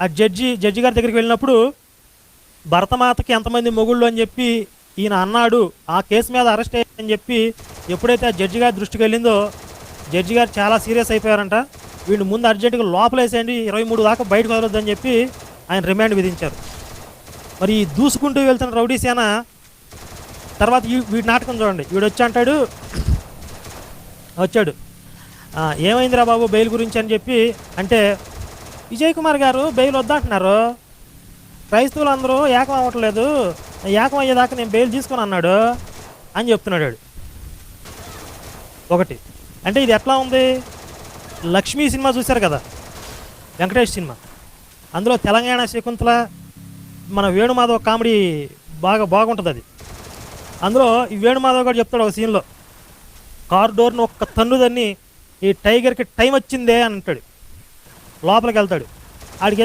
ఆ జడ్జి గారి దగ్గరికి వెళ్ళినప్పుడు భరతమాతకి ఎంతమంది మొగుళ్ళు అని చెప్పి ఈయన అన్నాడు, ఆ కేసు మీద అరెస్ట్ అయ్యారని చెప్పి ఎప్పుడైతే ఆ జడ్జి గారి దృష్టికి వెళ్ళిందో జడ్జి గారు చాలా సీరియస్ అయిపోయారంట. వీడిని ముందు అర్జెంటుగా లోపలేసేయండి, 23 దాకా బయటకు వదలొద్దని చెప్పి ఆయన రిమాండ్ విధించారు. మరి ఈ దూసుకుంటూ వెళ్తున్న రౌడీ సేన తర్వాత వీడి నాటకం చూడండి. వీడు వచ్చాడు ఏమైందిరా బాబు బెయిల్ గురించి అని చెప్పి అంటే, విజయ్ కుమార్ గారు బెయిల్ వద్దంటున్నారు, క్రైస్తవులు అందరూ ఏకం అవ్వట్లేదు, ఏకం అయ్యేదాకా నేను బెయిల్ తీసుకొని అన్నాడు అని చెప్తున్నాడు. ఒకటి అంటే ఇది ఎట్లా ఉంది, లక్ష్మీ సినిమా చూశారు కదా, వెంకటేష్ సినిమా, అందులో తెలంగాణ శకుంతల మన వేణుమాధవ్ కామెడీ బాగుంటుంది. అది అందులో ఈ వేణుమాధవ్ గారు చెప్తాడు ఒక సీన్లో, కార్ డోర్ని ఒక్క తన్నుదన్ని ఈ టైగర్కి టైం వచ్చిందే అని అంటాడు. లోపలికి వెళ్తాడు, ఆడికి